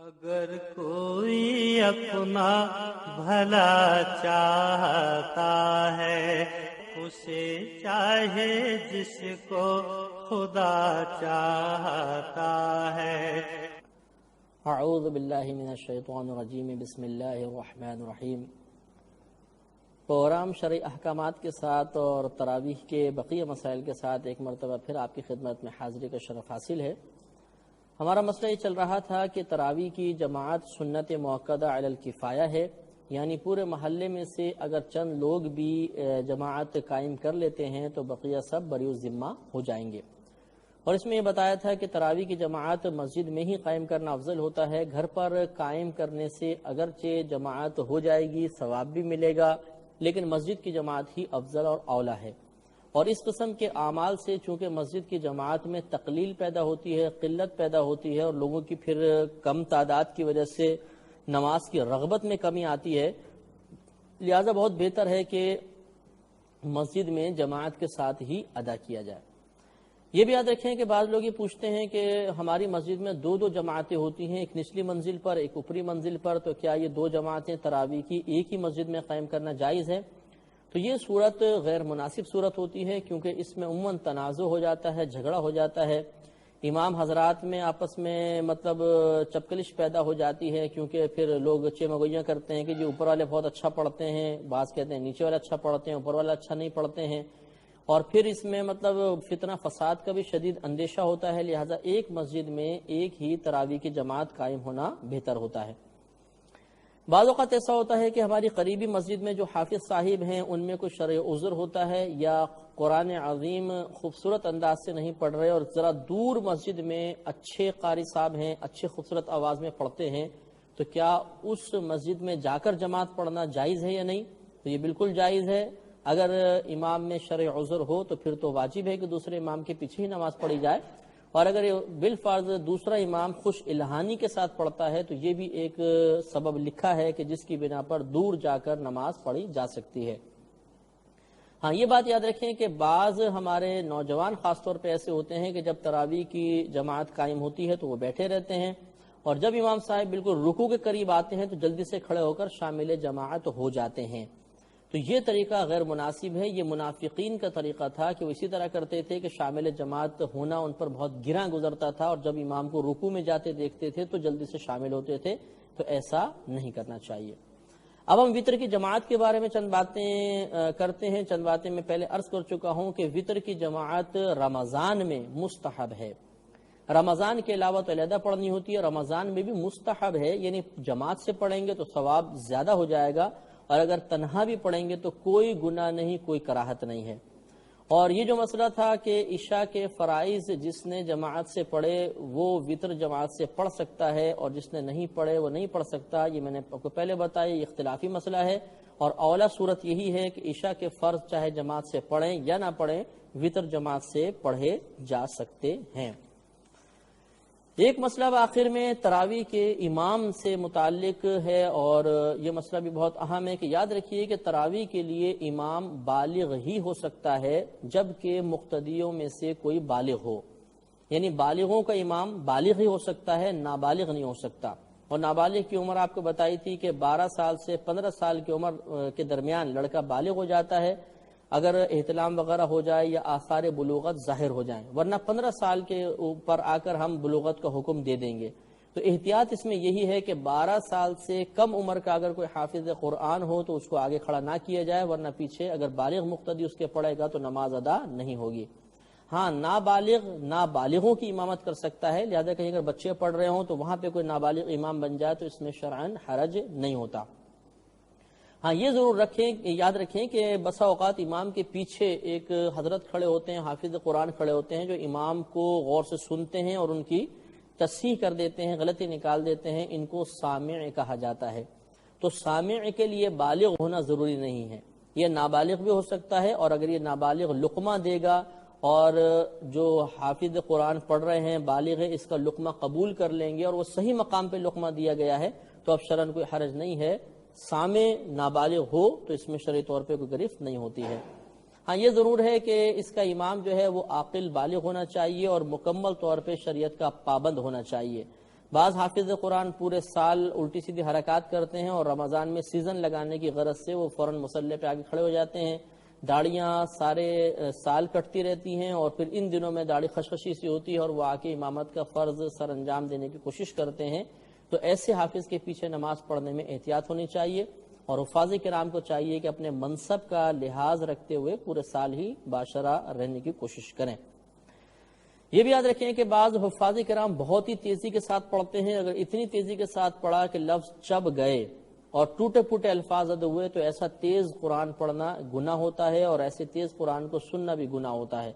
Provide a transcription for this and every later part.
اگر کوئی اپنا بھلا چاہتا ہے اسے چاہے جس کو خدا چاہتا ہے۔ اعوذ باللہ من الشیطان الرجیم، بسم اللہ الرحمن الرحیم۔ پروگرام شرعی احکامات کے ساتھ اور تراویح کے بقیہ مسائل کے ساتھ ایک مرتبہ پھر آپ کی خدمت میں حاضری کا شرف حاصل ہے۔ ہمارا مسئلہ یہ چل رہا تھا کہ تراویح کی جماعت سنت موقدہ علی الکفایہ ہے، یعنی پورے محلے میں سے اگر چند لوگ بھی جماعت قائم کر لیتے ہیں تو بقیہ سب بری الذمہ ہو جائیں گے۔ اور اس میں یہ بتایا تھا کہ تراویح کی جماعت مسجد میں ہی قائم کرنا افضل ہوتا ہے، گھر پر قائم کرنے سے اگرچہ جماعت ہو جائے گی، ثواب بھی ملے گا، لیکن مسجد کی جماعت ہی افضل اور اولیٰ ہے۔ اور اس قسم کے اعمال سے چونکہ مسجد کی جماعت میں تقلیل پیدا ہوتی ہے، قلت پیدا ہوتی ہے، اور لوگوں کی پھر کم تعداد کی وجہ سے نماز کی رغبت میں کمی آتی ہے، لہذا بہت بہتر ہے کہ مسجد میں جماعت کے ساتھ ہی ادا کیا جائے۔ یہ بھی یاد رکھیں کہ بعض لوگ یہ پوچھتے ہیں کہ ہماری مسجد میں دو جماعتیں ہوتی ہیں، ایک نچلی منزل پر ایک اوپری منزل پر، تو کیا یہ دو جماعتیں تراویح کی ایک ہی مسجد میں قائم کرنا جائز ہے؟ تو یہ صورت غیر مناسب صورت ہوتی ہے، کیونکہ اس میں عموماً تنازع ہو جاتا ہے، جھگڑا ہو جاتا ہے، امام حضرات میں آپس میں چپکلش پیدا ہو جاتی ہے، کیونکہ پھر لوگ چمگویاں کرتے ہیں کہ جی اوپر والے بہت اچھا پڑھتے ہیں، بعض کہتے ہیں نیچے والے اچھا پڑھتے ہیں، اوپر والے اچھا نہیں پڑھتے ہیں، اور پھر اس میں فتنہ فساد کا بھی شدید اندیشہ ہوتا ہے، لہٰذا ایک مسجد میں ایک ہی تراویح کی جماعت قائم ہونا بہتر ہوتا ہے۔ بعض اوقات ایسا ہوتا ہے کہ ہماری قریبی مسجد میں جو حافظ صاحب ہیں ان میں کوئی شرعی عذر ہوتا ہے، یا قرآن عظیم خوبصورت انداز سے نہیں پڑھ رہے، اور ذرا دور مسجد میں اچھے قاری صاحب ہیں، اچھے خوبصورت آواز میں پڑھتے ہیں، تو کیا اس مسجد میں جا کر جماعت پڑھنا جائز ہے یا نہیں؟ تو یہ بالکل جائز ہے۔ اگر امام میں شرعی عذر ہو تو پھر تو واجب ہے کہ دوسرے امام کے پیچھے ہی نماز پڑھی جائے، اور اگر بالفرض دوسرا امام خوش الہانی کے ساتھ پڑھتا ہے تو یہ بھی ایک سبب لکھا ہے کہ جس کی بنا پر دور جا کر نماز پڑھی جا سکتی ہے۔ ہاں، یہ بات یاد رکھیں کہ بعض ہمارے نوجوان خاص طور پہ ایسے ہوتے ہیں کہ جب تراویح کی جماعت قائم ہوتی ہے تو وہ بیٹھے رہتے ہیں، اور جب امام صاحب بالکل رکوع کے قریب آتے ہیں تو جلدی سے کھڑے ہو کر شامل جماعت ہو جاتے ہیں۔ تو یہ طریقہ غیر مناسب ہے، یہ منافقین کا طریقہ تھا کہ وہ اسی طرح کرتے تھے کہ شامل جماعت ہونا ان پر بہت گراں گزرتا تھا، اور جب امام کو رکوع میں جاتے دیکھتے تھے تو جلدی سے شامل ہوتے تھے، تو ایسا نہیں کرنا چاہیے۔ اب ہم وتر کی جماعت کے بارے میں چند باتیں کرتے ہیں۔ چند باتیں میں پہلے عرض کر چکا ہوں کہ وتر کی جماعت رمضان میں مستحب ہے، رمضان کے علاوہ تو علیحدہ پڑھنی ہوتی ہے، رمضان میں بھی مستحب ہے، یعنی جماعت سے پڑھیں گے تو ثواب زیادہ ہو جائے گا، اور اگر تنہا بھی پڑھیں گے تو کوئی گناہ نہیں، کوئی کراہت نہیں ہے۔ اور یہ جو مسئلہ تھا کہ عشاء کے فرائض جس نے جماعت سے پڑھے وہ وتر جماعت سے پڑھ سکتا ہے، اور جس نے نہیں پڑھے وہ نہیں پڑھ سکتا، یہ میں نے آپ کو پہلے بتایا، یہ اختلافی مسئلہ ہے، اور اولا صورت یہی ہے کہ عشاء کے فرض چاہے جماعت سے پڑھیں یا نہ پڑھیں، وتر جماعت سے پڑھے جا سکتے ہیں۔ ایک مسئلہ آخر میں تراویح کے امام سے متعلق ہے، اور یہ مسئلہ بھی بہت اہم ہے کہ یاد رکھیے کہ تراویح کے لیے امام بالغ ہی ہو سکتا ہے جبکہ مقتدیوں میں سے کوئی بالغ ہو، یعنی بالغوں کا امام بالغ ہی ہو سکتا ہے، نابالغ نہیں ہو سکتا۔ اور نابالغ کی عمر آپ کو بتائی تھی کہ 12 سال سے 15 سال کی عمر کے درمیان لڑکا بالغ ہو جاتا ہے اگر احتلام وغیرہ ہو جائے یا آثار بلوغت ظاہر ہو جائیں، ورنہ 15 سال کے اوپر آ کر ہم بلوغت کا حکم دے دیں گے۔ تو احتیاط اس میں یہی ہے کہ 12 سال سے کم عمر کا اگر کوئی حافظ قرآن ہو تو اس کو آگے کھڑا نہ کیا جائے، ورنہ پیچھے اگر بالغ مقتدی اس کے پڑھے گا تو نماز ادا نہیں ہوگی۔ ہاں، نابالغوں کی امامت کر سکتا ہے، لہذا کہیں اگر بچے پڑھ رہے ہوں تو وہاں پہ کوئی نابالغ امام بن جائے تو اس میں شرعاً حرج نہیں ہوتا۔ ہاں، یہ ضرور یاد رکھیں کہ بسا اوقات امام کے پیچھے ایک حضرت کھڑے ہوتے ہیں، حافظ قرآن کھڑے ہوتے ہیں، جو امام کو غور سے سنتے ہیں اور ان کی تصحیح کر دیتے ہیں، غلطی نکال دیتے ہیں، ان کو سامع کہا جاتا ہے۔ تو سامع کے لیے بالغ ہونا ضروری نہیں ہے، یہ نابالغ بھی ہو سکتا ہے، اور اگر یہ نابالغ لقمہ دے گا اور جو حافظ قرآن پڑھ رہے ہیں بالغ ہے اس کا لقمہ قبول کر لیں گے اور وہ صحیح مقام پہ لقمہ دیا گیا ہے تو اب شرعاً کوئی حرج نہیں ہے، سامع نابالغ ہو تو اس میں شرعی طور پہ کوئی گرفت نہیں ہوتی ہے۔ ہاں، یہ ضرور ہے کہ اس کا امام جو ہے وہ عاقل بالغ ہونا چاہیے اور مکمل طور پہ شریعت کا پابند ہونا چاہیے۔ بعض حافظ قرآن پورے سال الٹی سیدھی حرکات کرتے ہیں اور رمضان میں سیزن لگانے کی غرض سے وہ فوراً مصلی پہ آگے کھڑے ہو جاتے ہیں، داڑیاں سارے سال کٹتی رہتی ہیں اور پھر ان دنوں میں داڑھی خشخشی سی ہوتی ہے اور وہ آ کے امامت کا فرض سر انجام دینے کی کوشش کرتے ہیں۔ تو ایسے حافظ کے پیچھے نماز پڑھنے میں احتیاط ہونی چاہیے، اور حفاظ کرام کو چاہیے کہ اپنے منصب کا لحاظ رکھتے ہوئے پورے سال ہی باشرہ رہنے کی کوشش کریں۔ یہ بھی یاد رکھیں کہ بعض حفاظ کرام بہت ہی تیزی کے ساتھ پڑھتے ہیں، اگر اتنی تیزی کے ساتھ پڑھا کہ لفظ چب گئے اور ٹوٹے پھوٹے الفاظ ادا ہوئے تو ایسا تیز قرآن پڑھنا گناہ ہوتا ہے، اور ایسے تیز قرآن کو سننا بھی گناہ ہوتا ہے۔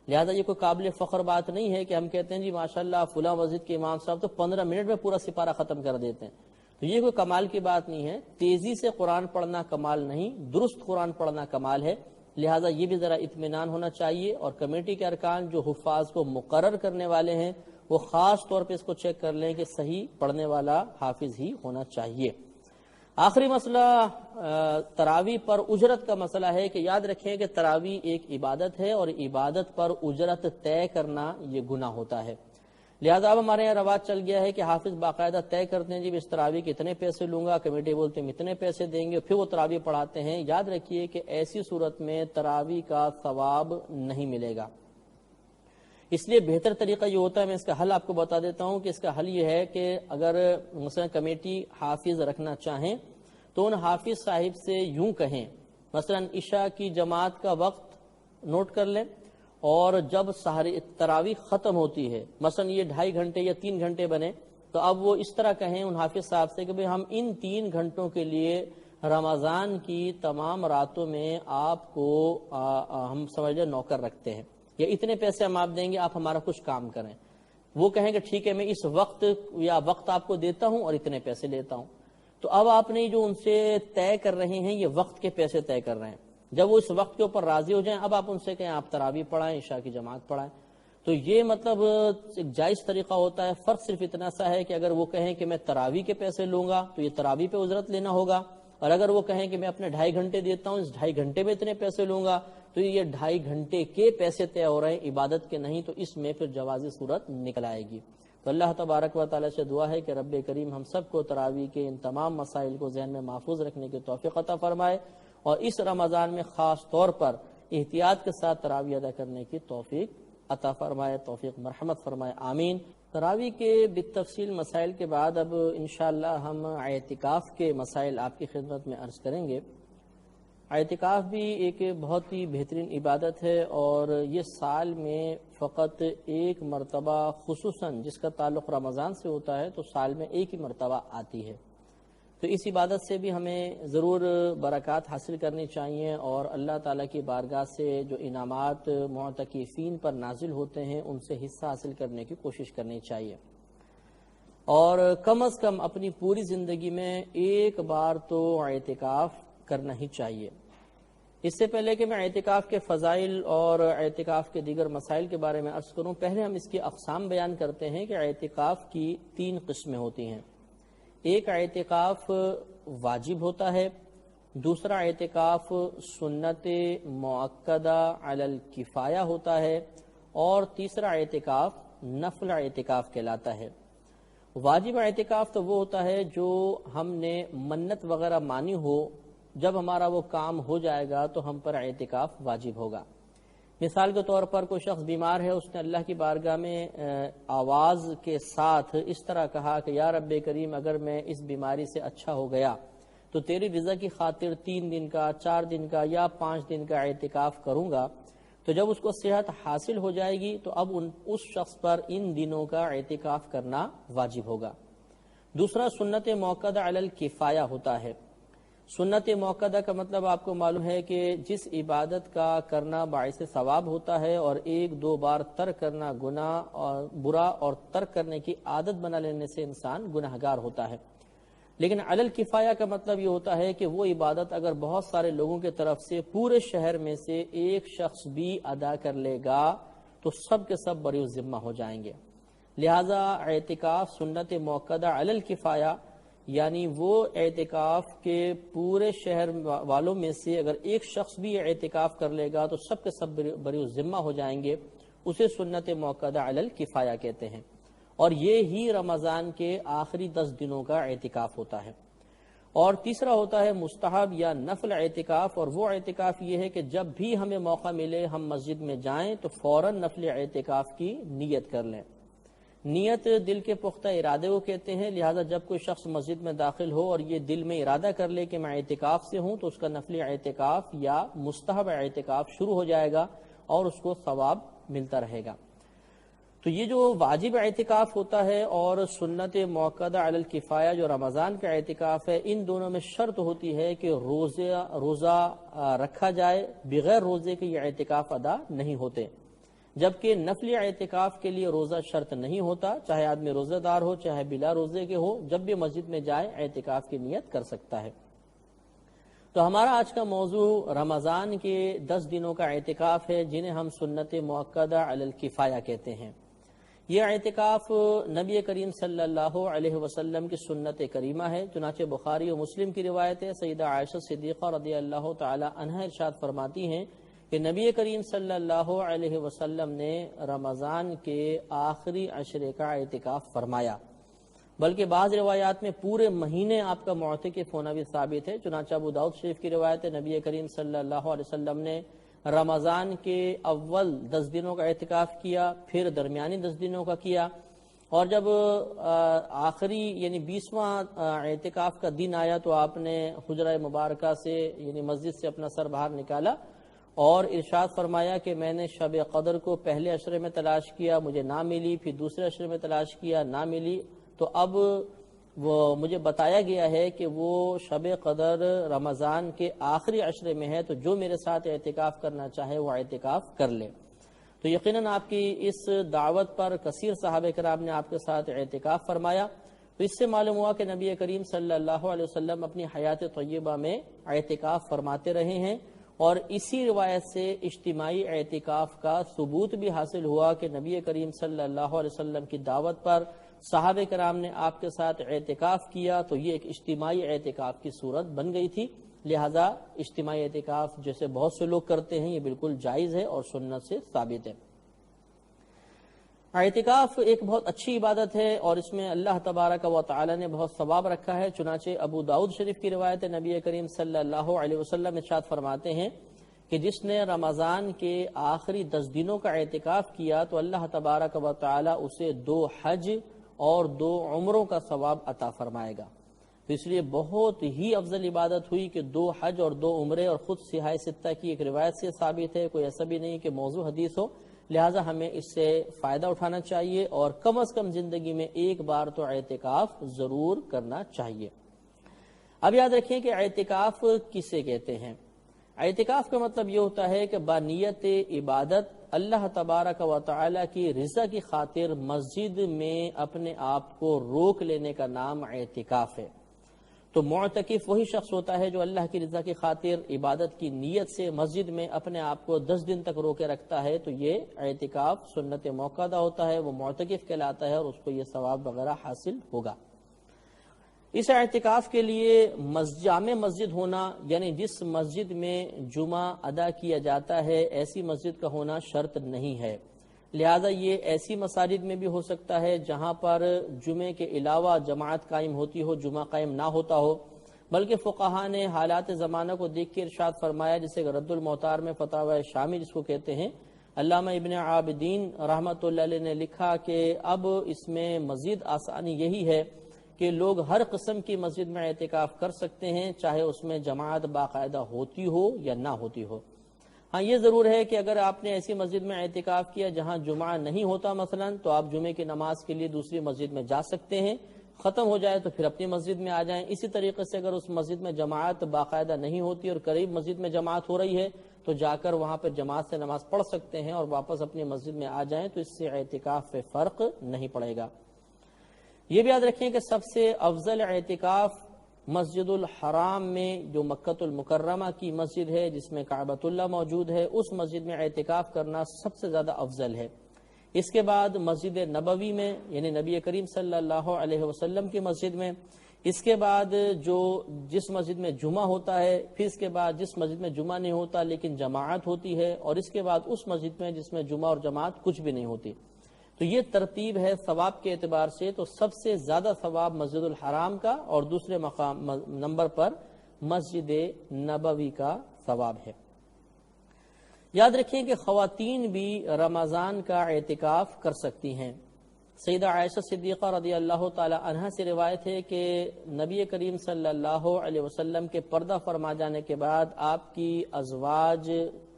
لہذا یہ کوئی قابل فخر بات نہیں ہے کہ ہم کہتے ہیں جی ماشاءاللہ فلاں مسجد کے امام صاحب تو 15 منٹ میں پورا سپارہ ختم کر دیتے ہیں، تو یہ کوئی کمال کی بات نہیں ہے۔ تیزی سے قرآن پڑھنا کمال نہیں، درست قرآن پڑھنا کمال ہے۔ لہذا یہ بھی ذرا اطمینان ہونا چاہیے، اور کمیٹی کے ارکان جو حفاظ کو مقرر کرنے والے ہیں وہ خاص طور پہ اس کو چیک کر لیں کہ صحیح پڑھنے والا حافظ ہی ہونا چاہیے۔ آخری مسئلہ تراویح پر اجرت کا مسئلہ ہے کہ یاد رکھیں کہ تراویح ایک عبادت ہے، اور عبادت پر اجرت طے کرنا یہ گناہ ہوتا ہے۔ لہذا اب ہمارے یہاں رواج چل گیا ہے کہ حافظ باقاعدہ طے کرتے ہیں جی اس تراویح کے اتنے پیسے لوں گا، کمیٹی بولتے ہیں اتنے پیسے دیں گے، پھر وہ تراویح پڑھاتے ہیں۔ یاد رکھیے کہ ایسی صورت میں تراویح کا ثواب نہیں ملے گا، اس لیے بہتر طریقہ یہ ہوتا ہے، میں اس کا حل آپ کو بتا دیتا ہوں کہ اس کا حل یہ ہے کہ اگر مثلا کمیٹی حافظ رکھنا چاہیں تو ان حافظ صاحب سے یوں کہیں، مثلا عشاء کی جماعت کا وقت نوٹ کر لیں، اور جب تراویح ختم ہوتی ہے، مثلا یہ 2.5 گھنٹے یا 3 گھنٹے بنے، تو اب وہ اس طرح کہیں ان حافظ صاحب سے کہ بھئی ہم ان 3 گھنٹوں کے لیے رمضان کی تمام راتوں میں آپ کو ہم سمجھ لیں نوکر رکھتے ہیں، یا اتنے پیسے ہم آپ دیں گے، آپ ہمارا کچھ کام کریں۔ وہ کہیں کہ ٹھیک ہے میں اس وقت یا وقت آپ کو دیتا ہوں اور اتنے پیسے لیتا ہوں۔ تو اب آپ نے جو ان سے طے کر رہے ہیں یہ وقت کے پیسے طے کر رہے ہیں، جب وہ اس وقت کے اوپر راضی ہو جائیں اب آپ ان سے کہیں آپ تراویح پڑھائیں، عشاء کی جماعت پڑھائیں۔ تو یہ مطلب ایک جائز طریقہ ہوتا ہے۔ فرق صرف اتنا سا ہے کہ اگر وہ کہیں کہ میں تراویح کے پیسے لوں گا تو یہ تراویح پہ اجرت لینا ہوگا، اور اگر وہ کہیں کہ میں اپنے 2.5 گھنٹے دیتا ہوں، اس 2.5 گھنٹے میں اتنے پیسے لوں گا، تو یہ 2.5 گھنٹے کے پیسے طے ہو رہے ہیں، عبادت کے نہیں، تو اس میں پھر جوازی صورت نکل آئے گی۔ تو اللہ تبارک و تعالی سے دعا ہے کہ رب کریم ہم سب کو تراویح کے ان تمام مسائل کو ذہن میں محفوظ رکھنے کی توفیق عطا فرمائے، اور اس رمضان میں خاص طور پر احتیاط کے ساتھ تراویح ادا کرنے کی توفیق عطا فرمائے، توفیق مرحمت فرمائے، آمین۔ تراویح کے بالتفصیل مسائل کے بعد اب انشاءاللہ ہم اعتکاف کے مسائل آپ کی خدمت میں عرض کریں گے۔ اعتکاف بھی ایک بہت ہی بہترین عبادت ہے، اور یہ سال میں فقط ایک مرتبہ، خصوصاً جس کا تعلق رمضان سے ہوتا ہے تو سال میں ایک ہی مرتبہ آتی ہے، تو اس عبادت سے بھی ہمیں ضرور برکات حاصل کرنی چاہیے، اور اللہ تعالیٰ کی بارگاہ سے جو انعامات معتکفین پر نازل ہوتے ہیں ان سے حصہ حاصل کرنے کی کوشش کرنی چاہیے، اور کم از کم اپنی پوری زندگی میں ایک بار تو اعتکاف کرنا ہی چاہیے۔ اس سے پہلے کہ میں اعتکاف کے فضائل اور اعتکاف کے دیگر مسائل کے بارے میں عرض کروں، پہلے ہم اس کی اقسام بیان کرتے ہیں کہ اعتکاف کی 3 قسمیں ہوتی ہیں۔ ایک اعتکاف واجب ہوتا ہے، دوسرا اعتکاف سنت مؤکدہ علی الکفایہ ہوتا ہے، اور تیسرا اعتکاف نفل اعتکاف کہلاتا ہے۔ واجب اعتکاف تو وہ ہوتا ہے جو ہم نے منت وغیرہ مانی ہو، جب ہمارا وہ کام ہو جائے گا تو ہم پر اعتکاف واجب ہوگا۔ مثال کے طور پر کوئی شخص بیمار ہے، اس نے اللہ کی بارگاہ میں آواز کے ساتھ اس طرح کہا کہ یا رب کریم اگر میں اس بیماری سے اچھا ہو گیا تو تیری رضا کی خاطر 3 دن کا، 4 دن کا یا 5 دن کا اعتکاف کروں گا، تو جب اس کو صحت حاصل ہو جائے گی تو اب اس شخص پر ان دنوں کا اعتکاف کرنا واجب ہوگا۔ دوسرا سنت موقدہ علی الکفایہ ہوتا ہے۔ سنت موقدہ کا مطلب آپ کو معلوم ہے کہ جس عبادت کا کرنا باعث ثواب ہوتا ہے اور 1-2 بار ترک کرنا گناہ اور برا، اور ترک کرنے کی عادت بنا لینے سے انسان گناہگار ہوتا ہے۔ لیکن علی الکفایہ کا مطلب یہ ہوتا ہے کہ وہ عبادت اگر بہت سارے لوگوں کی طرف سے پورے شہر میں سے ایک شخص بھی ادا کر لے گا تو سب کے سب بری ذمہ ہو جائیں گے۔ لہذا اعتکاف سنت موقدہ علی الکفایہ، یعنی وہ اعتکاف کے پورے شہر والوں میں سے اگر ایک شخص بھی اعتکاف کر لے گا تو سب کے سب بری ذمہ ہو جائیں گے، اسے سنت موقدہ علی الکفایہ کہتے ہیں۔ اور یہ ہی رمضان کے آخری 10 دنوں کا اعتکاف ہوتا ہے۔ اور تیسرا ہوتا ہے مستحب یا نفل اعتکاف، اور وہ اعتکاف یہ ہے کہ جب بھی ہمیں موقع ملے ہم مسجد میں جائیں تو فوراً نفل اعتکاف کی نیت کر لیں۔ نیت دل کے پختہ ارادے کو کہتے ہیں، لہذا جب کوئی شخص مسجد میں داخل ہو اور یہ دل میں ارادہ کر لے کہ میں اعتکاف سے ہوں تو اس کا نفل اعتکاف یا مستحب اعتکاف شروع ہو جائے گا اور اس کو ثواب ملتا رہے گا۔ تو یہ جو واجب اعتکاف ہوتا ہے اور سنت موقدہ علی الکفایہ جو رمضان کا اعتکاف ہے، ان دونوں میں شرط ہوتی ہے کہ روزہ رکھا جائے، بغیر روزے کے یہ اعتکاف ادا نہیں ہوتے، جبکہ نفلی اعتکاف کے لیے روزہ شرط نہیں ہوتا، چاہے آدمی روزہ دار ہو چاہے بلا روزے کے ہو، جب بھی مسجد میں جائے اعتکاف کی نیت کر سکتا ہے۔ تو ہمارا آج کا موضوع رمضان کے 10 دنوں کا اعتکاف ہے، جنہیں ہم سنت موقدہ علی الکفایہ کہتے ہیں۔ یہ اعتکاف نبی کریم صلی اللہ علیہ وسلم کی سنت کریمہ ہے، چنانچہ بخاری و مسلم کی روایت ہے، سیدہ عائشہ صدیقہ رضی اللہ تعالی عنہا ارشاد فرماتی ہیں کہ نبی کریم صلی اللہ علیہ وسلم نے رمضان کے آخری عشرے کا اعتکاف فرمایا، بلکہ بعض روایات میں پورے مہینے آپ کا معتکف ہونا بھی ثابت ہے، چنانچہ ابو داؤد شریف کی روایت ہے نبی کریم صلی اللہ علیہ وسلم نے رمضان کے اول 10 دنوں کا اعتکاف کیا، پھر درمیانی 10 دنوں کا کیا، اور جب آخری یعنی 20واں اعتکاف کا دن آیا تو آپ نے حجرہ مبارکہ سے یعنی مسجد سے اپنا سر باہر نکالا اور ارشاد فرمایا کہ میں نے شب قدر کو پہلے عشرے میں تلاش کیا، مجھے نہ ملی، پھر دوسرے عشرے میں تلاش کیا، نہ ملی، تو اب وہ مجھے بتایا گیا ہے کہ وہ شب قدر رمضان کے آخری عشرے میں ہے، تو جو میرے ساتھ اعتکاف کرنا چاہے وہ اعتکاف کر لے۔ تو یقیناً آپ کی اس دعوت پر کثیر صحابہ کرام نے آپ کے ساتھ اعتکاف فرمایا، تو اس سے معلوم ہوا کہ نبی کریم صلی اللہ علیہ وسلم اپنی حیات طیبہ میں اعتکاف فرماتے رہے ہیں، اور اسی روایت سے اجتماعی اعتکاف کا ثبوت بھی حاصل ہوا کہ نبی کریم صلی اللہ علیہ وسلم کی دعوت پر صحابہ کرام نے آپ کے ساتھ اعتکاف کیا، تو یہ ایک اجتماعی اعتکاف کی صورت بن گئی تھی، لہذا اجتماعی اعتکاف جیسے بہت سے لوگ کرتے ہیں یہ بالکل جائز ہے اور سنت سے ثابت ہے۔ اعتکاف ایک بہت اچھی عبادت ہے اور اس میں اللہ تبارک و تعالی نے بہت ثواب رکھا ہے، چنانچہ ابو داؤد شریف کی روایت نبی کریم صلی اللہ علیہ وسلم ارشاد فرماتے ہیں کہ جس نے رمضان کے آخری 10 دنوں کا اعتکاف کیا تو اللہ تبارک و تعالی اسے 2 حج اور 2 عمروں کا ثواب عطا فرمائے گا۔ تو اس لیے بہت ہی افضل عبادت ہوئی کہ 2 حج اور 2 عمرے، اور خود سیاہ ستہ کی ایک روایت سے ثابت ہے، کوئی ایسا بھی نہیں کہ موضوع حدیث ہو، لہٰذا ہمیں اس سے فائدہ اٹھانا چاہیے اور کم از کم زندگی میں ایک بار تو اعتکاف ضرور کرنا چاہیے۔ اب یاد رکھیں کہ اعتکاف کسے کہتے ہیں۔ اعتکاف کا مطلب یہ ہوتا ہے کہ بانیت عبادت اللہ تبارک و تعالی کی رضا کی خاطر مسجد میں اپنے آپ کو روک لینے کا نام اعتکاف ہے۔ تو معتکف وہی شخص ہوتا ہے جو اللہ کی رضا کی خاطر عبادت کی نیت سے مسجد میں اپنے آپ کو 10 دن تک روکے رکھتا ہے، تو یہ اعتکاف سنت موقدہ ہوتا ہے، وہ معتکف کہلاتا ہے اور اس کو یہ ثواب وغیرہ حاصل ہوگا۔ اس اعتکاف کے لیے جامع مسجد ہونا، یعنی جس مسجد میں جمعہ ادا کیا جاتا ہے ایسی مسجد کا ہونا شرط نہیں ہے، لہذا یہ ایسی مساجد میں بھی ہو سکتا ہے جہاں پر جمعے کے علاوہ جماعت قائم ہوتی ہو، جمعہ قائم نہ ہوتا ہو، بلکہ فقہا نے حالات زمانہ کو دیکھ کے ارشاد فرمایا، جسے رد المحتار میں فتاوی شامی جس کو کہتے ہیں، علامہ ابن عابدین رحمۃ اللہ علیہ نے لکھا کہ اب اس میں مزید آسانی یہی ہے کہ لوگ ہر قسم کی مسجد میں اعتکاف کر سکتے ہیں، چاہے اس میں جماعت باقاعدہ ہوتی ہو یا نہ ہوتی ہو۔ ہاں یہ ضرور ہے کہ اگر آپ نے ایسی مسجد میں اعتکاف کیا جہاں جمعہ نہیں ہوتا مثلا، تو آپ جمعے کی نماز کے لیے دوسری مسجد میں جا سکتے ہیں، ختم ہو جائے تو پھر اپنی مسجد میں آ جائیں۔ اسی طریقے سے اگر اس مسجد میں جماعت باقاعدہ نہیں ہوتی اور قریب مسجد میں جماعت ہو رہی ہے تو جا کر وہاں پہ جماعت سے نماز پڑھ سکتے ہیں اور واپس اپنی مسجد میں آ جائیں، تو اس سے اعتکاف پہ فرق نہیں پڑے گا۔ یہ بھی یاد رکھیں کہ سب سے افضل اعتکاف مسجد الحرام میں، جو مکہ المکرمہ کی مسجد ہے جس میں کعبۃ اللہ موجود ہے، اس مسجد میں اعتکاف کرنا سب سے زیادہ افضل ہے۔ اس کے بعد مسجد نبوی میں، یعنی نبی کریم صلی اللہ علیہ وسلم کی مسجد میں، اس کے بعد جس مسجد میں جمعہ ہوتا ہے، پھر اس کے بعد جس مسجد میں جمعہ نہیں ہوتا لیکن جماعت ہوتی ہے، اور اس کے بعد اس مسجد میں جس میں جمعہ اور جماعت کچھ بھی نہیں ہوتی۔ تو یہ ترتیب ہے ثواب کے اعتبار سے، تو سب سے زیادہ ثواب مسجد الحرام کا اور دوسرے مقام نمبر پر مسجد نبوی کا ثواب ہے۔ یاد رکھیں کہ خواتین بھی رمضان کا اعتکاف کر سکتی ہیں۔ سیدہ عائشہ صدیقہ رضی اللہ تعالی عنہا سے روایت ہے کہ نبی کریم صلی اللہ علیہ وسلم کے پردہ فرما جانے کے بعد آپ کی ازواج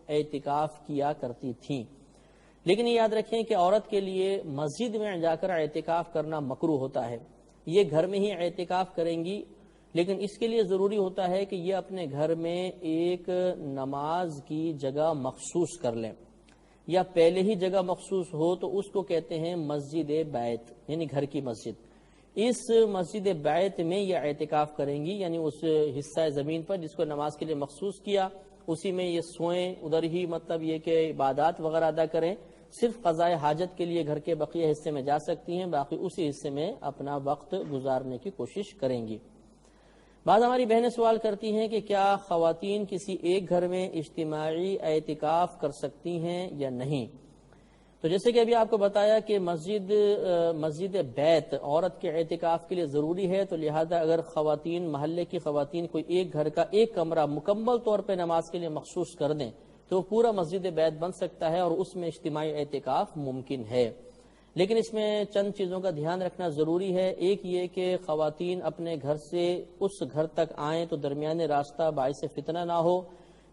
اعتکاف کیا کرتی تھیں، لیکن یہ یاد رکھیں کہ عورت کے لیے مسجد میں جا کر اعتکاف کرنا مکروہ ہوتا ہے۔ یہ گھر میں ہی اعتکاف کریں گی، لیکن اس کے لیے ضروری ہوتا ہے کہ یہ اپنے گھر میں ایک نماز کی جگہ مخصوص کر لیں، یا پہلے ہی جگہ مخصوص ہو تو اس کو کہتے ہیں مسجد بیت، یعنی گھر کی مسجد۔ اس مسجد بیت میں یہ اعتکاف کریں گی، یعنی اس حصہ زمین پر جس کو نماز کے لیے مخصوص کیا اسی میں یہ سوئیں، ادھر ہی مطلب یہ کہ عبادات وغیرہ ادا کریں۔ صرف قضاء حاجت کے لیے گھر کے بقیہ حصے میں جا سکتی ہیں، باقی اسی حصے میں اپنا وقت گزارنے کی کوشش کریں گی۔ بعض ہماری بہنیں سوال کرتی ہیں کہ کیا خواتین کسی ایک گھر میں اجتماعی اعتکاف کر سکتی ہیں یا نہیں؟ تو جیسے کہ ابھی آپ کو بتایا کہ مسجد بیت عورت کے اعتکاف کے لیے ضروری ہے، تو لہذا اگر خواتین محلے کی خواتین کوئی ایک گھر کا ایک کمرہ مکمل طور پہ نماز کے لیے مخصوص کر دیں تو پورا مسجد بیت بن سکتا ہے اور اس میں اجتماعی اعتکاف ممکن ہے۔ لیکن اس میں چند چیزوں کا دھیان رکھنا ضروری ہے۔ ایک یہ کہ خواتین اپنے گھر سے اس گھر تک آئیں تو درمیانے راستہ باعث فتنہ نہ ہو۔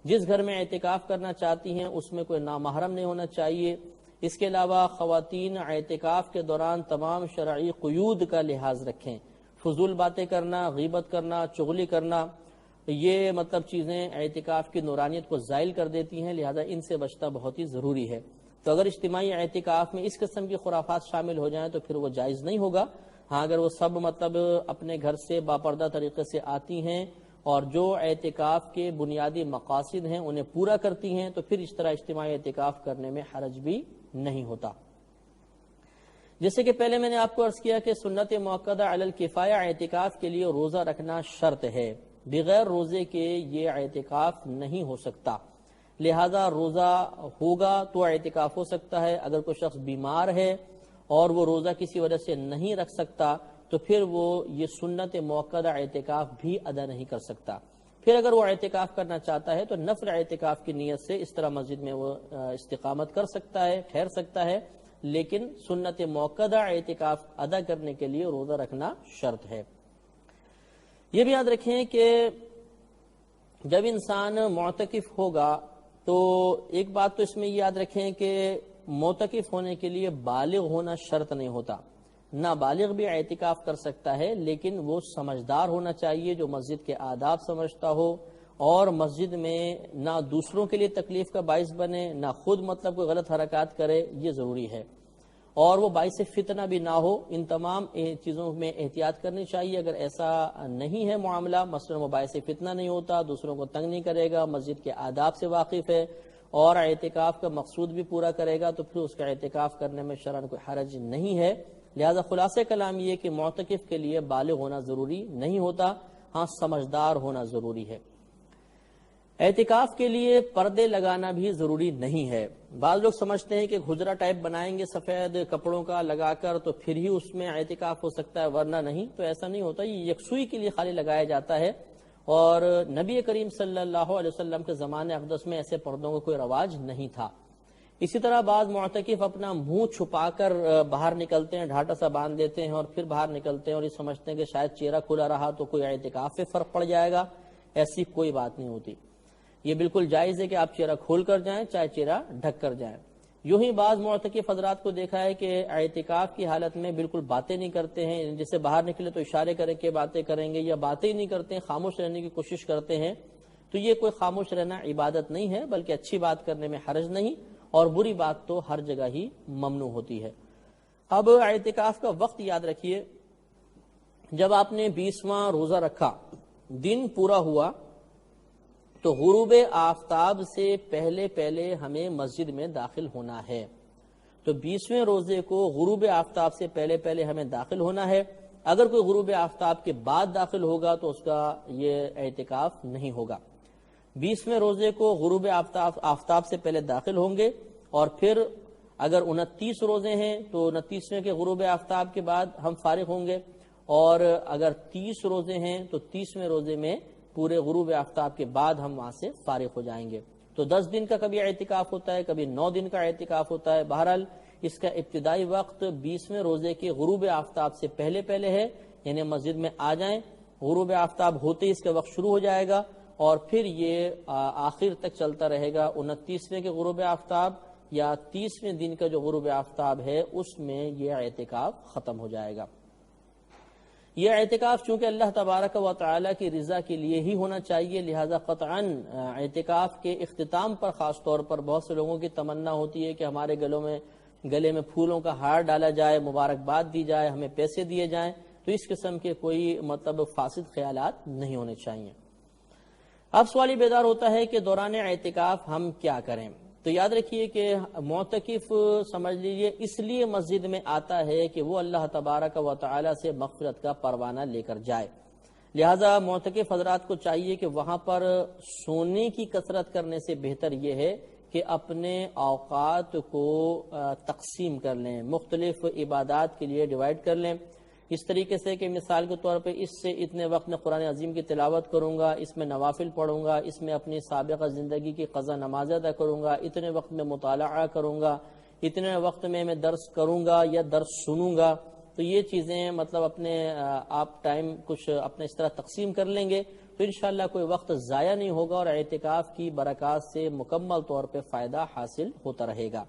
جس گھر میں اعتکاف کرنا چاہتی ہیں اس میں کوئی نامحرم نہیں ہونا چاہیے۔ اس کے علاوہ خواتین اعتکاف کے دوران تمام شرعی قیود کا لحاظ رکھیں۔ فضول باتیں کرنا، غیبت کرنا، چغلی کرنا، یہ مطلب چیزیں اعتکاف کی نورانیت کو زائل کر دیتی ہیں، لہذا ان سے بچنا بہت ہی ضروری ہے۔ تو اگر اجتماعی اعتکاف میں اس قسم کی خرافات شامل ہو جائیں تو پھر وہ جائز نہیں ہوگا۔ ہاں اگر وہ سب مطلب اپنے گھر سے باپردہ طریقے سے آتی ہیں اور جو اعتکاف کے بنیادی مقاصد ہیں انہیں پورا کرتی ہیں تو پھر اس طرح اجتماعی اعتکاف کرنے میں حرج بھی نہیں ہوتا۔ جیسے کہ پہلے میں نے آپ کو عرض کیا کہ سنت موقدہ علی الکفایہ اعتکاف کے لیے روزہ رکھنا شرط ہے، بغیر روزے کے یہ اعتکاف نہیں ہو سکتا۔ لہذا روزہ ہوگا تو اعتکاف ہو سکتا ہے۔ اگر کوئی شخص بیمار ہے اور وہ روزہ کسی وجہ سے نہیں رکھ سکتا تو پھر وہ یہ سنت موقدہ اعتکاف بھی ادا نہیں کر سکتا۔ پھر اگر وہ اعتکاف کرنا چاہتا ہے تو نفل اعتکاف کی نیت سے اس طرح مسجد میں وہ استقامت کر سکتا ہے، ٹھہر سکتا ہے، لیکن سنت موقدہ اعتکاف ادا کرنے کے لیے روزہ رکھنا شرط ہے۔ یہ بھی یاد رکھیں کہ جب انسان معتکف ہوگا تو ایک بات تو اس میں یاد رکھیں کہ معتکف ہونے کے لیے بالغ ہونا شرط نہیں ہوتا۔ نابالغ بھی اعتکاف کر سکتا ہے، لیکن وہ سمجھدار ہونا چاہیے جو مسجد کے آداب سمجھتا ہو اور مسجد میں نہ دوسروں کے لیے تکلیف کا باعث بنے، نہ خود مطلب کوئی غلط حرکات کرے، یہ ضروری ہے۔ اور وہ باعث فتنہ بھی نہ ہو، ان تمام چیزوں میں احتیاط کرنی چاہیے۔ اگر ایسا نہیں ہے معاملہ، مثلا وہ باعث فتنہ نہیں ہوتا، دوسروں کو تنگ نہیں کرے گا، مسجد کے آداب سے واقف ہے اور اعتکاف کا مقصود بھی پورا کرے گا، تو پھر اس کا اعتکاف کرنے میں شرعاً کوئی حرج نہیں ہے۔ لہذا خلاصہ کلام یہ کہ معتکف کے لیے بالغ ہونا ضروری نہیں ہوتا، ہاں سمجھدار ہونا ضروری ہے۔ اعتکاف کے لیے پردے لگانا بھی ضروری نہیں ہے۔ بعض لوگ سمجھتے ہیں کہ حجرہ ٹائپ بنائیں گے سفید کپڑوں کا لگا کر تو پھر ہی اس میں اعتکاف ہو سکتا ہے، ورنہ نہیں، تو ایسا نہیں ہوتا۔ یہ یکسوئی کے لیے خالی لگایا جاتا ہے، اور نبی کریم صلی اللہ علیہ وسلم کے زمانے اقدس میں ایسے پردوں کا کوئی رواج نہیں تھا۔ اسی طرح بعض معتکف اپنا منہ چھپا کر باہر نکلتے ہیں، ڈھاٹا سا باندھ دیتے ہیں اور پھر باہر نکلتے ہیں اور یہ سمجھتے ہیں کہ شاید چہرہ کھلا رہا تو کوئی اعتکاف پہ فرق پڑ جائے گا۔ ایسی کوئی بات نہیں ہوتی۔ یہ بالکل جائز ہے کہ آپ چہرہ کھول کر جائیں چاہے چہرہ ڈھک کر جائیں۔ یوں ہی بعض معتکف حضرات کو دیکھا ہے کہ اعتکاف کی حالت میں بالکل باتیں نہیں کرتے ہیں، جیسے باہر نکلے تو اشارے کریں کہ باتیں کریں گے، یا باتیں ہی نہیں کرتے ہیں، خاموش رہنے کی کوشش کرتے ہیں۔ تو یہ کوئی خاموش رہنا عبادت نہیں ہے، بلکہ اچھی بات کرنے میں حرج نہیں، اور بری بات تو ہر جگہ ہی ممنوع ہوتی ہے۔ اب اعتکاف کا وقت یاد رکھیے، جب آپ نے 20واں روزہ رکھا، دن پورا ہوا تو غروب آفتاب سے پہلے ہمیں مسجد میں داخل ہونا ہے۔ تو 20ویں روزے کو غروب آفتاب سے پہلے ہمیں داخل ہونا ہے۔ اگر کوئی غروب آفتاب کے بعد داخل ہوگا تو اس کا یہ اعتکاف نہیں ہوگا۔ 20ویں روزے کو غروب آفتاب سے پہلے داخل ہوں گے اور پھر اگر 29 روزے ہیں تو 29ویں کے غروب آفتاب کے بعد ہم فارغ ہوں گے، اور اگر 30 روزے ہیں تو 30ویں روزے میں پورے غروب آفتاب کے بعد ہم وہاں سے فارغ ہو جائیں گے۔ تو 10 دن کا کبھی اعتکاف ہوتا ہے، کبھی 9 دن کا اعتکاف ہوتا ہے۔ بہرحال اس کا ابتدائی وقت 20ویں روزے کے غروب آفتاب سے پہلے ہے، یعنی مسجد میں آ جائیں، غروب آفتاب ہوتے ہی اس کا وقت شروع ہو جائے گا، اور پھر یہ آخر تک چلتا رہے گا۔ 29ویں کے غروب آفتاب یا 30ویں دن کا جو غروب آفتاب ہے اس میں یہ اعتکاف ختم ہو جائے گا۔ یہ اعتکاف چونکہ اللہ تبارک و تعالی کی رضا کے لیے ہی ہونا چاہیے، لہذا قطعاً اعتکاف کے اختتام پر خاص طور پر بہت سے لوگوں کی تمنا ہوتی ہے کہ ہمارے گلے میں پھولوں کا ہار ڈالا جائے، مبارکباد دی جائے، ہمیں پیسے دیے جائیں، تو اس قسم کے کوئی فاسد خیالات نہیں ہونے چاہیے۔ اب سوال بیدار ہوتا ہے کہ دوران اعتکاف ہم کیا کریں؟ تو یاد رکھیے کہ معتکف سمجھ لیجئے اس لیے مسجد میں آتا ہے کہ وہ اللہ تبارک و تعالی سے مغفرت کا پروانہ لے کر جائے، لہذا معتکف حضرات کو چاہیے کہ وہاں پر سونے کی کثرت کرنے سے بہتر یہ ہے کہ اپنے اوقات کو تقسیم کر لیں، مختلف عبادات کے لیے ڈیوائیڈ کر لیں، اس طریقے سے کہ مثال کے طور پہ اس سے اتنے وقت میں قرآن عظیم کی تلاوت کروں گا، اس میں نوافل پڑھوں گا، اس میں اپنی سابقہ زندگی کی قضا نماز ادا کروں گا، اتنے وقت میں مطالعہ کروں گا، اتنے وقت میں درس کروں گا یا درس سنوں گا۔ تو یہ چیزیں اپنے آپ ٹائم کچھ اپنے اس طرح تقسیم کر لیں گے تو انشاءاللہ کوئی وقت ضائع نہیں ہوگا اور اعتکاف کی برکات سے مکمل طور پہ فائدہ حاصل ہوتا رہے گا۔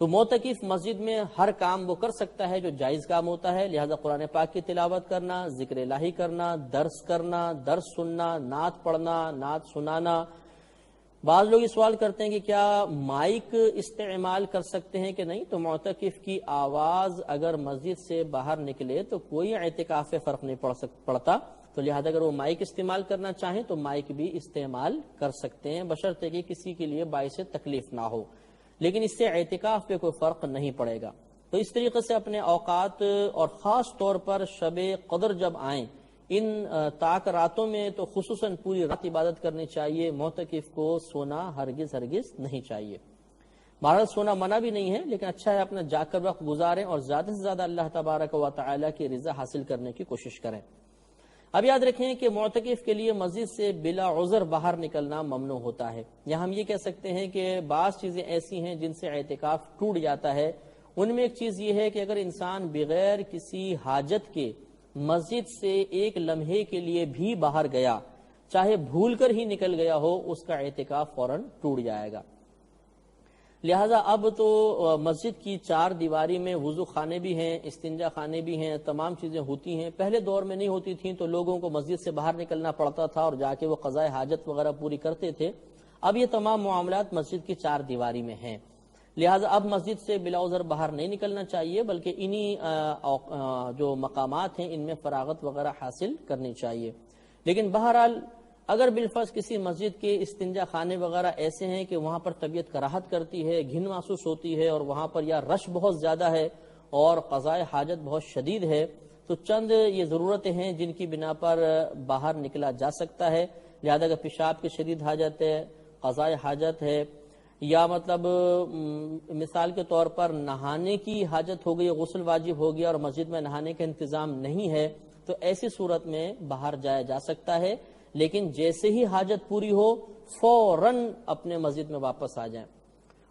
تو معتکف مسجد میں ہر کام وہ کر سکتا ہے جو جائز کام ہوتا ہے، لہذا قرآن پاک کی تلاوت کرنا، ذکر الہی کرنا، درس سننا، نعت پڑھنا، نعت سنانا۔ بعض لوگ یہ سوال کرتے ہیں کہ کیا مائک استعمال کر سکتے ہیں کہ نہیں؟ تو معتکف کی آواز اگر مسجد سے باہر نکلے تو کوئی اعتکاف سے فرق نہیں پڑتا، تو لہذا اگر وہ مائک استعمال کرنا چاہیں تو مائک بھی استعمال کر سکتے ہیں، بشرطے کہ کسی کے لیے باعث تکلیف نہ ہو، لیکن اس سے اعتکاف پہ کوئی فرق نہیں پڑے گا۔ تو اس طریقے سے اپنے اوقات اور خاص طور پر شب قدر جب آئیں، ان تاک راتوں میں تو خصوصاً پوری رات عبادت کرنی چاہیے، معتکف کو سونا ہرگز نہیں چاہیے۔ بہرحال سونا منع بھی نہیں ہے، لیکن اچھا ہے اپنا جا کر وقت گزاریں اور زیادہ سے زیادہ اللہ تبارک و تعالی کی رضا حاصل کرنے کی کوشش کریں۔ اب یاد رکھیں کہ معتکف کے لیے مسجد سے بلا عذر باہر نکلنا ممنوع ہوتا ہے، یا ہم یہ کہہ سکتے ہیں کہ بعض چیزیں ایسی ہیں جن سے اعتکاف ٹوٹ جاتا ہے۔ ان میں ایک چیز یہ ہے کہ اگر انسان بغیر کسی حاجت کے مسجد سے ایک لمحے کے لیے بھی باہر گیا، چاہے بھول کر ہی نکل گیا ہو، اس کا اعتکاف فوراً ٹوٹ جائے گا۔ لہذا اب تو مسجد کی 4 دیواری میں وضو خانے بھی ہیں، استنجا خانے بھی ہیں، تمام چیزیں ہوتی ہیں۔ پہلے دور میں نہیں ہوتی تھیں تو لوگوں کو مسجد سے باہر نکلنا پڑتا تھا اور جا کے وہ قضائے حاجت وغیرہ پوری کرتے تھے۔ اب یہ تمام معاملات مسجد کی 4 دیواری میں ہیں، لہذا اب مسجد سے بلا عذر باہر نہیں نکلنا چاہیے، بلکہ انہی جو مقامات ہیں ان میں فراغت وغیرہ حاصل کرنی چاہیے۔ لیکن بہرحال اگر بالفرض کسی مسجد کے استنجا خانے وغیرہ ایسے ہیں کہ وہاں پر طبیعت کراہت کرتی ہے، گھن محسوس ہوتی ہے، اور وہاں پر یا رش بہت زیادہ ہے اور قضائے حاجت بہت شدید ہے، تو چند یہ ضرورتیں ہیں جن کی بنا پر باہر نکلا جا سکتا ہے۔ لہذا اگر پیشاب کی شدید حاجت ہے، قضائے حاجت ہے، یا مثال کے طور پر نہانے کی حاجت ہو گئی، غسل واجب ہو گیا اور مسجد میں نہانے کا انتظام نہیں ہے، تو ایسی صورت میں باہر جایا جا سکتا ہے، لیکن جیسے ہی حاجت پوری ہو فوراً اپنے مسجد میں واپس آ جائیں۔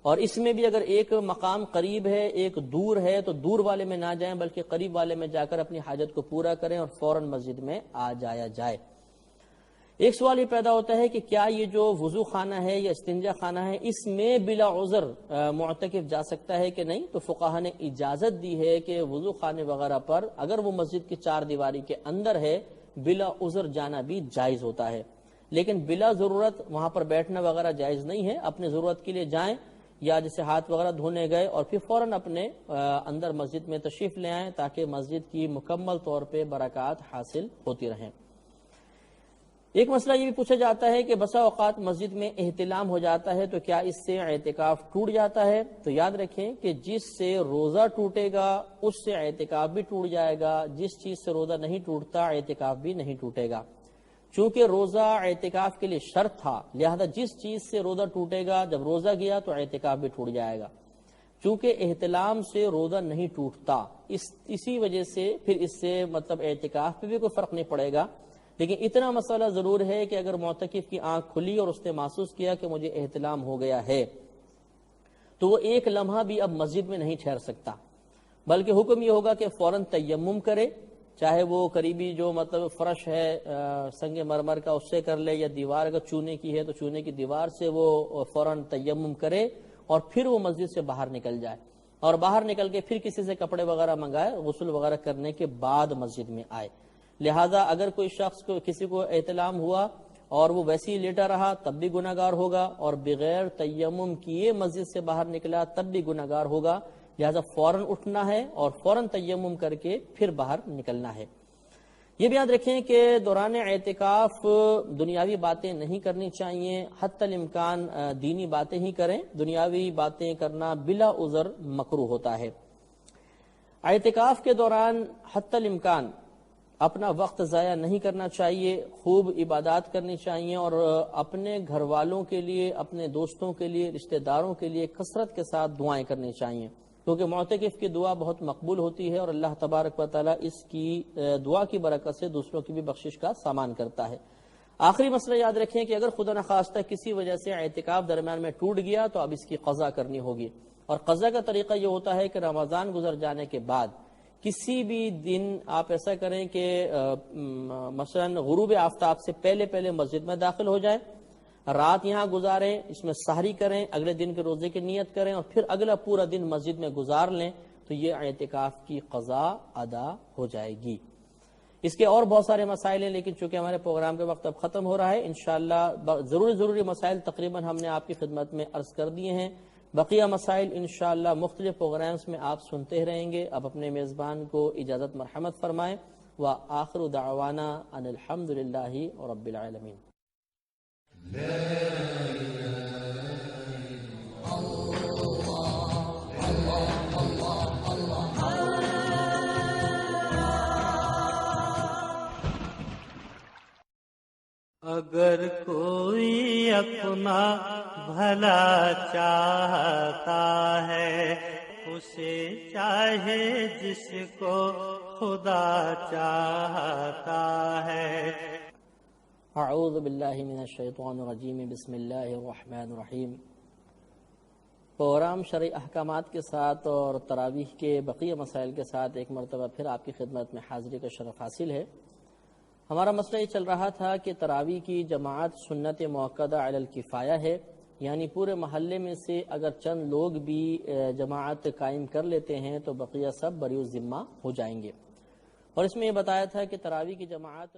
اور اس میں بھی اگر ایک مقام قریب ہے ایک دور ہے تو دور والے میں نہ جائیں بلکہ قریب والے میں جا کر اپنی حاجت کو پورا کریں اور فوراً مسجد میں آ جایا جائے۔ ایک سوال یہ پیدا ہوتا ہے کہ کیا یہ جو وضو خانہ ہے یا استنجا خانہ ہے اس میں بلا عذر معتکف جا سکتا ہے کہ نہیں؟ تو فقہا نے اجازت دی ہے کہ وضو خانے وغیرہ پر اگر وہ مسجد کی 4 دیواری کے اندر ہے بلا عذر جانا بھی جائز ہوتا ہے، لیکن بلا ضرورت وہاں پر بیٹھنا وغیرہ جائز نہیں ہے۔ اپنے ضرورت کے لیے جائیں، یا جیسے ہاتھ وغیرہ دھونے گئے اور پھر فوراً اپنے اندر مسجد میں تشریف لے آئیں تاکہ مسجد کی مکمل طور پہ برکات حاصل ہوتی رہیں۔ ایک مسئلہ یہ بھی پوچھا جاتا ہے کہ بسا اوقات مسجد میں احتلام ہو جاتا ہے تو کیا اس سے اعتکاف ٹوٹ جاتا ہے؟ تو یاد رکھیں کہ جس سے روزہ ٹوٹے گا اس سے اعتکاف بھی ٹوٹ جائے گا، جس چیز سے روزہ نہیں ٹوٹتا اعتکاف بھی نہیں ٹوٹے گا۔ چونکہ روزہ اعتکاف کے لیے شرط تھا، لہذا جس چیز سے روزہ ٹوٹے گا جب روزہ گیا تو اعتکاف بھی ٹوٹ جائے گا۔ چونکہ احتلام سے روزہ نہیں ٹوٹتا، اسی وجہ سے پھر اس سے مطلب اعتکاف پہ بھی کوئی فرق نہیں پڑے گا. لیکن اتنا مسئلہ ضرور ہے کہ اگر معتکف کی آنکھ کھلی اور اس نے محسوس کیا کہ مجھے احتلام ہو گیا ہے تو وہ ایک لمحہ بھی اب مسجد میں نہیں ٹھہر سکتا، بلکہ حکم یہ ہوگا کہ فوراً تیمم کرے، چاہے وہ قریبی جو مطلب فرش ہے سنگ مرمر کا اس سے کر لے، یا دیوار اگر چونے کی ہے تو چونے کی دیوار سے وہ فوراً تیمم کرے اور پھر وہ مسجد سے باہر نکل جائے، اور باہر نکل کے پھر کسی سے کپڑے وغیرہ منگائے، غسل وغیرہ کرنے کے بعد مسجد میں آئے. لہذا اگر کوئی شخص کو کسی کو احتلام ہوا اور وہ ویسے ہی لیٹا رہا تب بھی گناہگار ہوگا، اور بغیر تیمم کیے مسجد سے باہر نکلا تب بھی گناہگار ہوگا. لہذا فوراً اٹھنا ہے اور فوراً تیمم کر کے پھر باہر نکلنا ہے. یہ بھی یاد رکھیں کہ دوران اعتکاف دنیاوی باتیں نہیں کرنی چاہیے، حتی الامکان دینی باتیں ہی کریں، دنیاوی باتیں کرنا بلا عذر مکروہ ہوتا ہے. اعتکاف کے دوران حتی الامکان اپنا وقت ضائع نہیں کرنا چاہیے، خوب عبادات کرنی چاہیے، اور اپنے گھر والوں کے لیے، اپنے دوستوں کے لیے، رشتہ داروں کے لیے کثرت کے ساتھ دعائیں کرنی چاہیے، کیونکہ معتکف کی دعا بہت مقبول ہوتی ہے اور اللہ تبارک و تعالیٰ اس کی دعا کی برکت سے دوسروں کی بھی بخشش کا سامان کرتا ہے. آخری مسئلہ یاد رکھیں کہ اگر خدا نخواستہ کسی وجہ سے اعتکاف درمیان میں ٹوٹ گیا تو اب اس کی قضا کرنی ہوگی، اور قضا کا طریقہ یہ ہوتا ہے کہ رمضان گزر جانے کے بعد کسی بھی دن آپ ایسا کریں کہ مثلا غروب آفتاب سے پہلے مسجد میں داخل ہو جائیں، رات یہاں گزاریں، اس میں سحری کریں، اگلے دن کے روزے کی نیت کریں اور پھر اگلا پورا دن مسجد میں گزار لیں، تو یہ اعتکاف کی قضا ادا ہو جائے گی. اس کے اور بہت سارے مسائل ہیں، لیکن چونکہ ہمارے پروگرام کے وقت اب ختم ہو رہا ہے، انشاءاللہ ضروری مسائل تقریباً ہم نے آپ کی خدمت میں عرض کر دیے ہیں. بقیہ مسائل انشاءاللہ مختلف پروگرامز میں آپ سنتے رہیں گے. اب اپنے میزبان کو اجازت مرحمت فرمائیں. وآخر دعوانا ان الحمد للہ رب العالمین. اگر کوئی اپنا بھلا چاہتا ہے، اسے چاہے جس کو خدا چاہتا ہے. اعوذ باللہ من الشیطان الرجیم، بسم اللہ الرحمن الرحیم. پروگرام شرعی احکامات کے ساتھ اور تراویح کے بقیہ مسائل کے ساتھ ایک مرتبہ پھر آپ کی خدمت میں حاضری کا شرف حاصل ہے. ہمارا مسئلہ یہ چل رہا تھا کہ تراویح کی جماعت سنت موقدہ علی الکفایہ ہے، یعنی پورے محلے میں سے اگر چند لوگ بھی جماعت قائم کر لیتے ہیں تو بقیہ سب بری الذمہ ہو جائیں گے. اور اس میں یہ بتایا تھا کہ تراویح کی جماعت